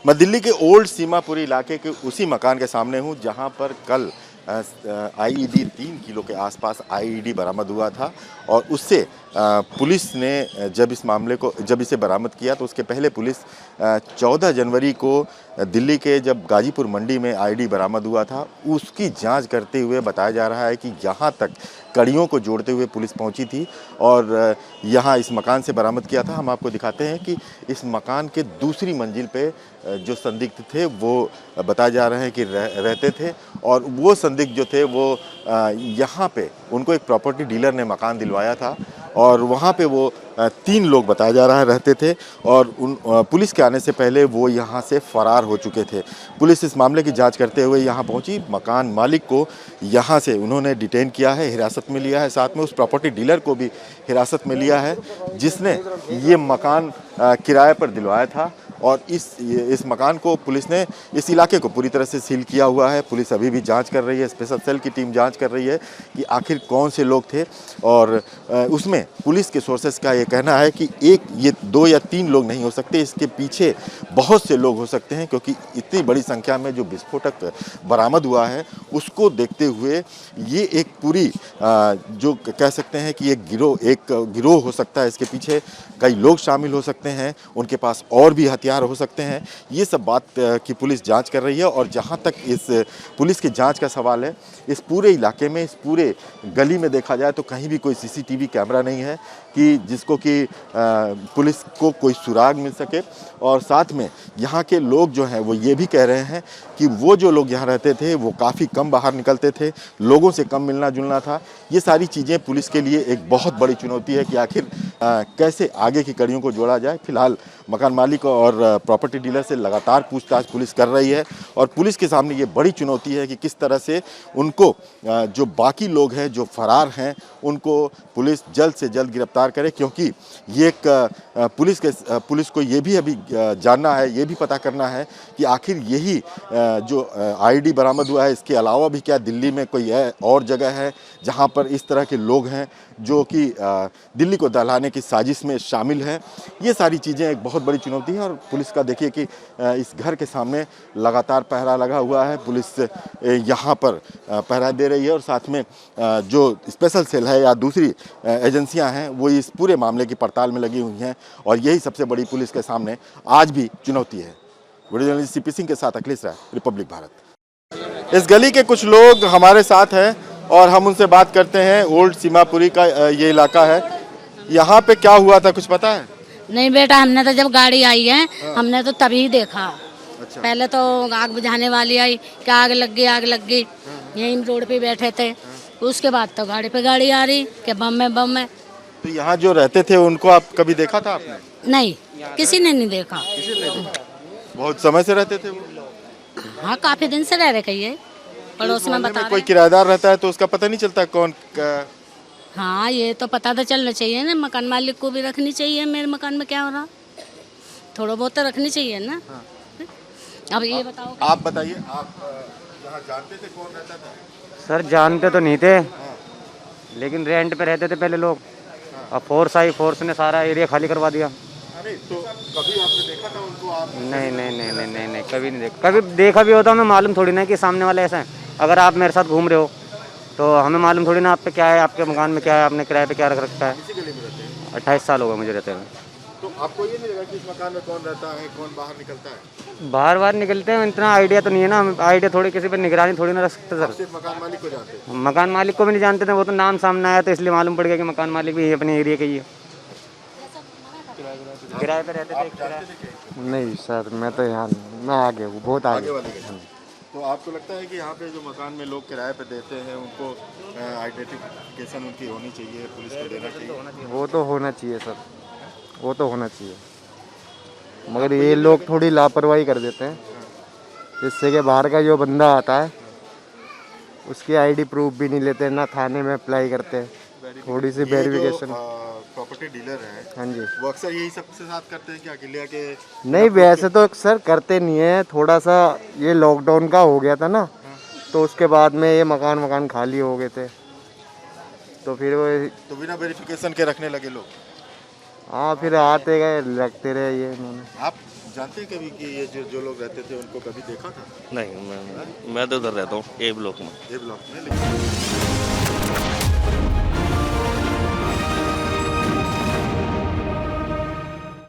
मैं दिल्ली के ओल्ड सीमापुरी इलाके के उसी मकान के सामने हूं जहां पर कल आईईडी 3 किलो के आसपास आईईडी बरामद हुआ था और उससे पुलिस ने जब इसे बरामद किया तो उसके पहले पुलिस 14 जनवरी को दिल्ली के जब गाजीपुर मंडी में आईईडी बरामद हुआ था उसकी जांच करते हुए बताया जा रहा है कि यहाँ तक कड़ियों को जोड़ते हुए पुलिस पहुंची थी और यहाँ इस मकान से बरामद किया था। हम आपको दिखाते हैं कि इस मकान के दूसरी मंजिल पे जो संदिग्ध थे वो बताया जा रहे हैं कि रहते थे और वो संदिग्ध जो थे वो यहाँ पे उनको एक प्रॉपर्टी डीलर ने मकान दिलवाया था और वहाँ पे वो 3 लोग बताया जा रहा है रहते थे और पुलिस के आने से पहले वो यहाँ से फरार हो चुके थे। पुलिस इस मामले की जांच करते हुए यहाँ पहुँची। मकान मालिक को यहाँ से उन्होंने डिटेन किया है, हिरासत में लिया है, साथ में उस प्रॉपर्टी डीलर को भी हिरासत में लिया है जिसने ये मकान किराए पर दिलवाया था और इस मकान को पुलिस ने इस इलाके को पूरी तरह से सील किया हुआ है। पुलिस अभी भी जांच कर रही है, स्पेशल सेल की टीम जांच कर रही है कि आखिर कौन से लोग थे और उसमें पुलिस के सोर्सेस का ये कहना है कि ये 2 या 3 लोग नहीं हो सकते, इसके पीछे बहुत से लोग हो सकते हैं क्योंकि इतनी बड़ी संख्या में जो विस्फोटक बरामद हुआ है उसको देखते हुए ये एक पूरी जो कह सकते हैं कि एक गिरोह हो सकता है, इसके पीछे कई लोग शामिल हो सकते हैं, उनके पास और भी हथियार हो सकते हैं। ये सब बात की पुलिस जांच कर रही है और जहां तक इस पुलिस की जांच का सवाल है, इस पूरे इलाके में, इस पूरे गली में देखा जाए तो कहीं भी कोई सीसीटीवी कैमरा नहीं है कि जिसको कि पुलिस को कोई सुराग मिल सके और साथ में यहाँ के लोग जो हैं वो ये भी कह रहे हैं कि वो जो लोग यहाँ रहते थे वो काफ़ी कम बाहर निकलते थे, लोगों से कम मिलना जुलना था। ये सारी चीज़ें पुलिस के लिए एक बहुत बड़ी चुनौती है कि आखिर कैसे आगे की कड़ियों को जोड़ा जाए। फिलहाल मकान मालिक और प्रॉपर्टी डीलर से लगातार पूछताछ पुलिस कर रही है और पुलिस के सामने ये बड़ी चुनौती है कि किस तरह से उनको जो बाकी लोग हैं जो फरार हैं उनको पुलिस जल्द से जल्द गिरफ्तार करे क्योंकि ये एक पुलिस को ये भी अभी जानना है, ये भी पता करना है कि आखिर यही जो आईडी बरामद हुआ है इसके अलावा भी क्या दिल्ली में कोई और जगह है जहां पर इस तरह के लोग हैं जो कि दिल्ली को दहलाने की साजिश में शामिल हैं। ये सारी चीज़ें एक बहुत बड़ी चुनौती है और पुलिस का देखिए कि इस घर के सामने लगातार पहरा लगा हुआ है। पुलिस यहाँ पर पहरा दे रही है और साथ में जो स्पेशल सेल है या दूसरी एजेंसियां हैं वो इस पूरे मामले की पड़ताल में लगी हुई हैं और यही सबसे बड़ी पुलिस के सामने आज भी चुनौती है। वीडियो जर्नलिस्ट सीपी सिंह के साथ अखिलेश राय, रिपब्लिक भारत। इस गली के कुछ लोग हमारे साथ हैं और हम उनसे बात करते हैं। ओल्ड सीमापुरी का ये इलाका है, यहाँ पे क्या हुआ था कुछ पता है? नहीं बेटा, हमने तो जब गाड़ी आई है हमने तो तभी देखा। अच्छा। पहले तो आग बुझाने वाली आई कि आग लग गई यहीं रोड पे बैठे थे। उसके बाद तो गाड़ी पे गाड़ी आ रही कि बम है। तो यहाँ जो रहते थे उनको आप कभी देखा था आपने? नहीं, किसी ने नहीं देखा। किसी ने नहीं देखा? बहुत समय से रहते थे वो? हाँ, काफी दिन से रह रहे कहिए पड़ोस में बता कोई किराएदार रहता है तो उसका पता नहीं चलता कौन हाँ, ये तो पता तो चलना चाहिए ना, मकान मालिक को भी रखनी चाहिए मेरे मकान में क्या हो रहा, थोड़ा बहुत तो रखनी चाहिए ना। हाँ। अब ये बताओ, आप बताइए, आप यहाँ जानते थे कौन रहता था? सर जानते तो नहीं थे, लेकिन रेंट पे रहते थे पहले लोग। अब फोर्स आई, फोर्स ने सारा एरिया खाली करवा दिया। अरे तो कभी आपने देखा था उनको? आप नहीं, कभी नहीं देखा। कभी देखा भी होता हमें मालूम थोड़ी ना कि सामने वाला ऐसा है। अगर आप मेरे साथ घूम रहे हो तो हमें मालूम थोड़ी ना आप पे क्या है, आपके मकान में क्या है, आपने किराए पे क्या रख रखा है। इसी गली में रहते हैं? 28 साल हो गए मुझे रहते हुए। तो आपको ये नहीं लगा कि इस मकान में कौन रहता है, कौन बाहर निकलता है? बाहर निकलते हैं, इतना आइडिया तो नहीं है ना। हम आइडिया थोड़ी किसी पर निगरानी थोड़ी ना रख सकते सर। सिर्फ मकान मालिक को जानते हैं? मकान मालिक को भी नहीं जानते थे, वो तो नाम सामने आया तो इसलिए मालूम पड़ गया कि मकान मालिक भी अपने एरिया के ही है। किराए पे रहते थे? नहीं सर, मैं तो यहाँ मैं आगे हूँ, बहुत आगे। तो आपको लगता है कि यहाँ पे जो मकान में लोग किराए पे देते हैं उनको आइडेंटिफिकेशन उनकी होनी चाहिए, पुलिस को देना चाहिए? वो तो होना चाहिए सर, वो तो होना चाहिए, मगर ये लोग थोड़ी लापरवाही कर देते हैं, जिससे कि बाहर का जो बंदा आता है उसकी आईडी प्रूफ भी नहीं लेते, ना थाने में अप्लाई करते। थोड़ी सी वेरिफिकेशन। प्रॉपर्टी डीलर है, हाँ जी, वो अक्सर यही सबके साथ करते हैं क्या अकेले के? नहीं वैसे तो सर करते नहीं है, थोड़ा सा ये लॉकडाउन का हो गया था ना, तो उसके बाद में ये मकान खाली हो गए थे, तो फिर वो तो बिना वेरिफिकेशन के रखने लगे लोग। हाँ, फिर आते गए रखते रहे ये इन्होंने। आप जानते हैं कभी कि ये जो लोग रहते थे उनको कभी देखा था? नहीं मैं तो उधर रहता हूँ ए ब्लॉक में। ए ब्लॉक में, लेकिन